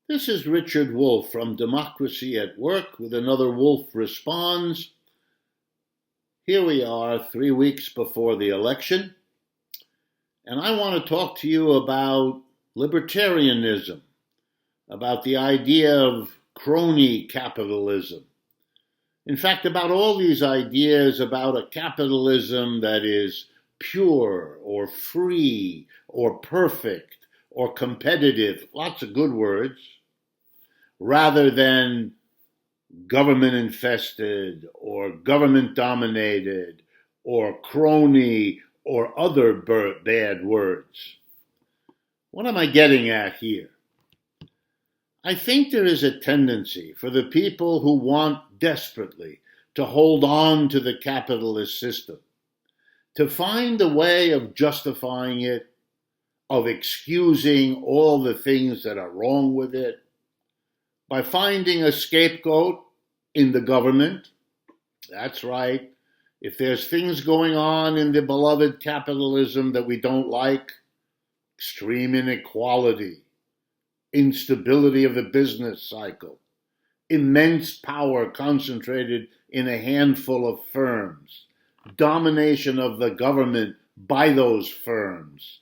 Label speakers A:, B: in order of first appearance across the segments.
A: This is Richard Wolff from Democracy at Work with another Wolff Responds. Here we are 3 weeks before the election, and I want to talk to you about libertarianism, about the idea of crony capitalism. In fact, about all these ideas about a capitalism that is pure or free or perfect or competitive, lots of good words, rather than government-infested or government-dominated or crony or other bad words. What am I getting at here? I think there is a tendency for the people who want desperately to hold on to the capitalist system to find a way of justifying it, of excusing all the things that are wrong with it, by finding a scapegoat in the government. That's right. If there's things going on in the beloved capitalism that we don't like, extreme inequality, instability of the business cycle, immense power concentrated in a handful of firms, domination of the government by those firms,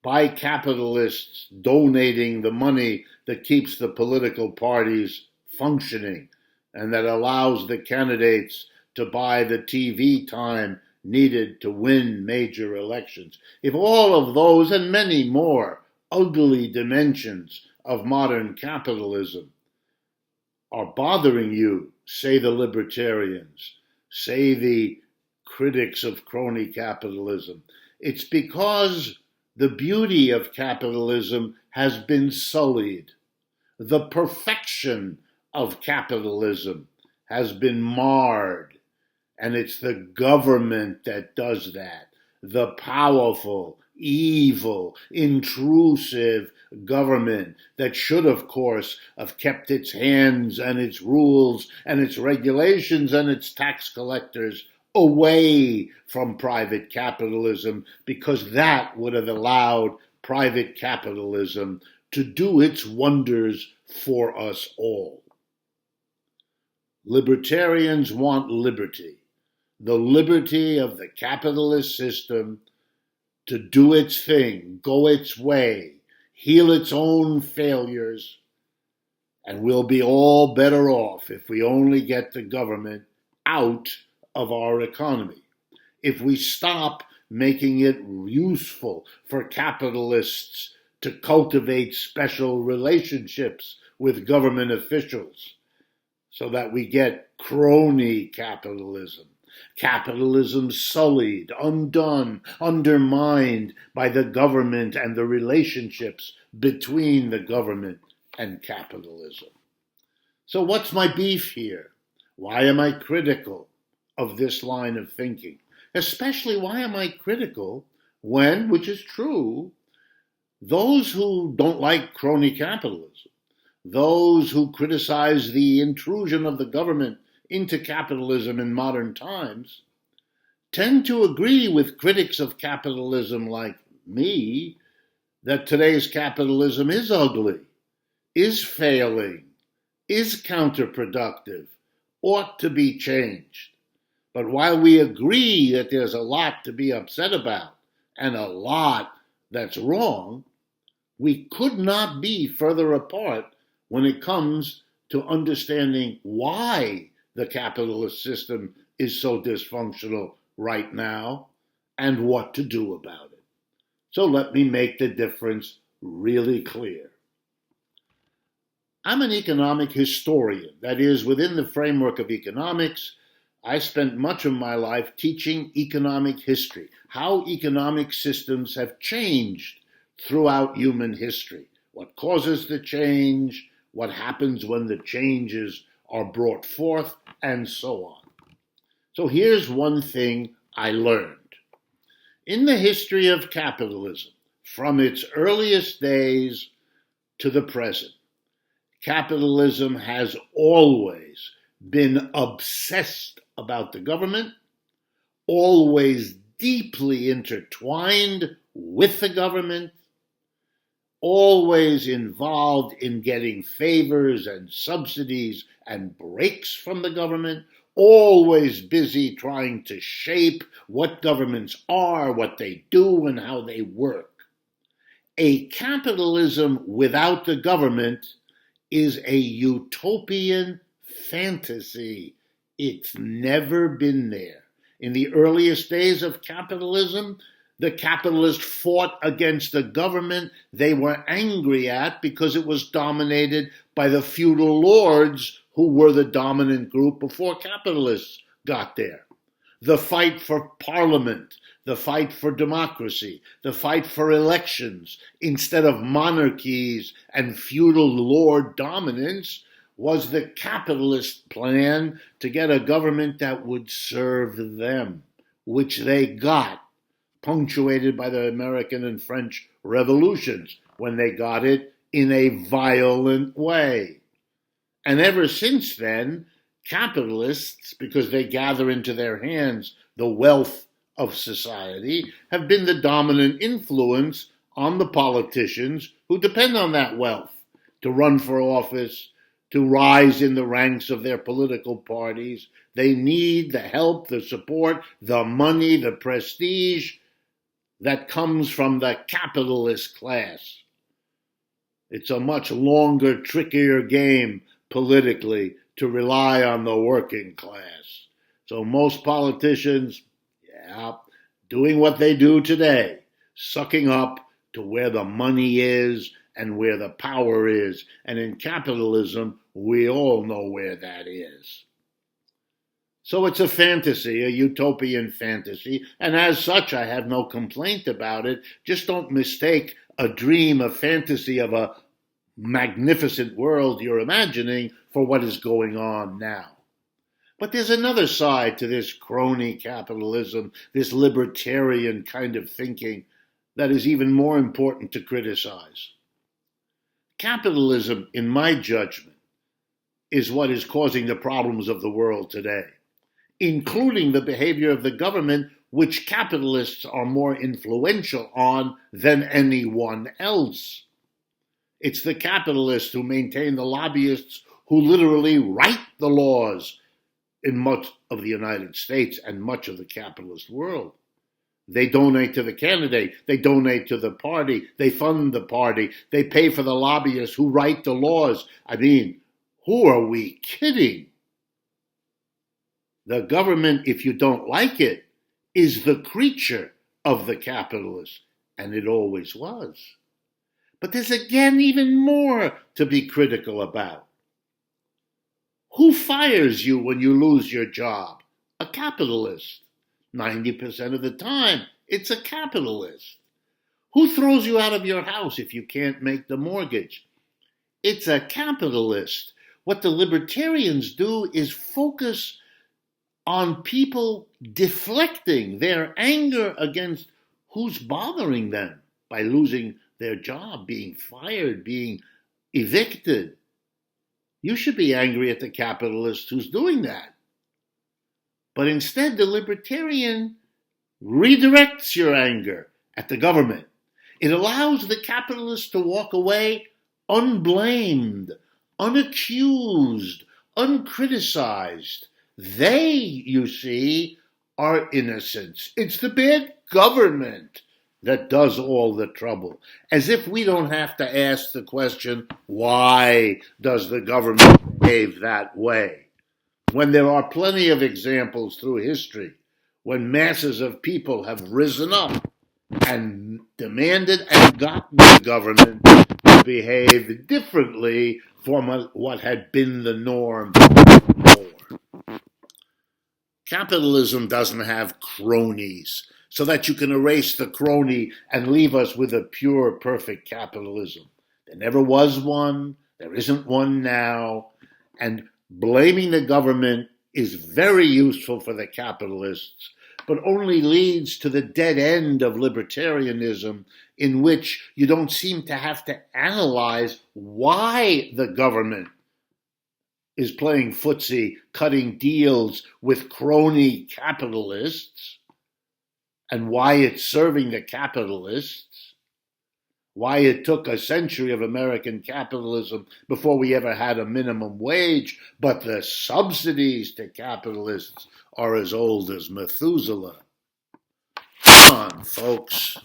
A: by capitalists donating the money that keeps the political parties functioning and that allows the candidates to buy the TV time needed to win major elections. If all of those and many more ugly dimensions of modern capitalism are bothering you, say the libertarians, say the critics of crony capitalism, it's because the beauty of capitalism has been sullied. The perfection of capitalism has been marred. And it's the government that does that. The powerful, evil, intrusive government that should, of course, have kept its hands and its rules and its regulations and its tax collectors away from private capitalism, because that would have allowed private capitalism to do its wonders for us all. Libertarians want liberty, the liberty of the capitalist system to do its thing, go its way, heal its own failures, and we'll be all better off if we only get the government out of our economy. If we stop making it useful for capitalists to cultivate special relationships with government officials so that we get crony capitalism, capitalism sullied, undone, undermined by the government and the relationships between the government and capitalism. So what's my beef here? Why am I critical of this line of thinking? Especially, why am I critical when, which is true, those who don't like crony capitalism, those who criticize the intrusion of the government into capitalism in modern times, tend to agree with critics of capitalism like me that today's capitalism is ugly, is failing, is counterproductive, ought to be changed. But while we agree that there's a lot to be upset about and a lot that's wrong, we could not be further apart when it comes to understanding why the capitalist system is so dysfunctional right now and what to do about it. So let me make the difference really clear. I'm an economic historian. That is, within the framework of economics, I spent much of my life teaching economic history, how economic systems have changed throughout human history, what causes the change, what happens when the changes are brought forth, and so on. So here's one thing I learned. In the history of capitalism, from its earliest days to the present, capitalism has always been obsessed about the government, always deeply intertwined with the government, always involved in getting favors and subsidies and breaks from the government, always busy trying to shape what governments are, what they do, and how they work. A capitalism without the government is a utopian fantasy. It's never been there. In the earliest days of capitalism, the capitalists fought against the government they were angry at because it was dominated by the feudal lords who were the dominant group before capitalists got there. The fight for parliament, the fight for democracy, the fight for elections instead of monarchies and feudal lord dominance was the capitalist plan to get a government that would serve them, which they got, punctuated by the American and French revolutions, when they got it in a violent way. And ever since then, capitalists, because they gather into their hands the wealth of society, have been the dominant influence on the politicians who depend on that wealth to run for office, to rise in the ranks of their political parties. They need the help, the support, the money, the prestige that comes from the capitalist class. It's a much longer, trickier game politically to rely on the working class. So most politicians, doing what they do today, sucking up to where the money is and where the power is. And in capitalism, we all know where that is. So it's a fantasy, a utopian fantasy, and as such, I have no complaint about it. Just don't mistake a dream, a fantasy of a magnificent world you're imagining for what is going on now. But there's another side to this crony capitalism, this libertarian kind of thinking, that is even more important to criticize. Capitalism, in my judgment, is what is causing the problems of the world today, including the behavior of the government, which capitalists are more influential on than anyone else. It's the capitalists who maintain the lobbyists who literally write the laws in much of the United States and much of the capitalist world. They donate to the candidate, they donate to the party, they fund the party, they pay for the lobbyists who write the laws. I mean, who are we kidding? The government, if you don't like it, is the creature of the capitalist, and it always was. But there's again even more to be critical about. Who fires you when you lose your job? A capitalist. 90% of the time, it's a capitalist. Who throws you out of your house if you can't make the mortgage? It's a capitalist. What the libertarians do is focus on people deflecting their anger against who's bothering them by losing their job, being fired, being evicted. You should be angry at the capitalist who's doing that. But instead, the libertarian redirects your anger at the government. It allows the capitalist to walk away unblamed, unaccused, uncriticized. They, you see, are innocents. It's the bad government that does all the trouble. As if we don't have to ask the question, why does the government behave that way? When there are plenty of examples through history when masses of people have risen up and demanded and gotten the government to behave differently from what had been the norm before. Capitalism doesn't have cronies, so that you can erase the crony and leave us with a pure, perfect capitalism. There never was one, there isn't one now, and blaming the government is very useful for the capitalists, but only leads to the dead end of libertarianism, in which you don't seem to have to analyze why the government is playing footsie, cutting deals with crony capitalists, and why it's serving the capitalists. why it took a century of American capitalism before we ever had a minimum wage, but the subsidies to capitalists are as old as Methuselah. Come on, folks.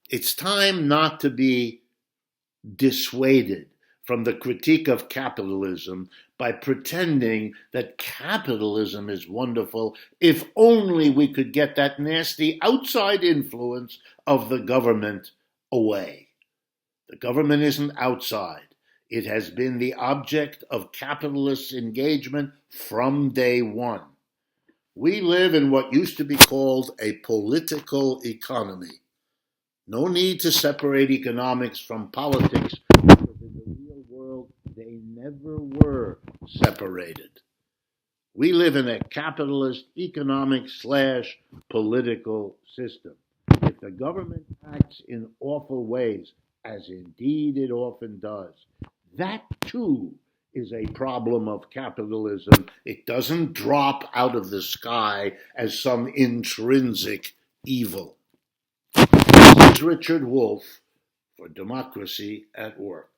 A: It's time not to be dissuaded from the critique of capitalism by pretending that capitalism is wonderful if only we could get that nasty outside influence of the government away. The government isn't outside. It has been the object of capitalist engagement from day one. We live in what used to be called a political economy. No need to separate economics from politics, because in the real world, they never were separated. We live in a capitalist economic/political system. If the government acts in awful ways, as indeed it often does, that too is a problem of capitalism. It doesn't drop out of the sky as some intrinsic evil. This is Richard Wolff for Democracy at Work.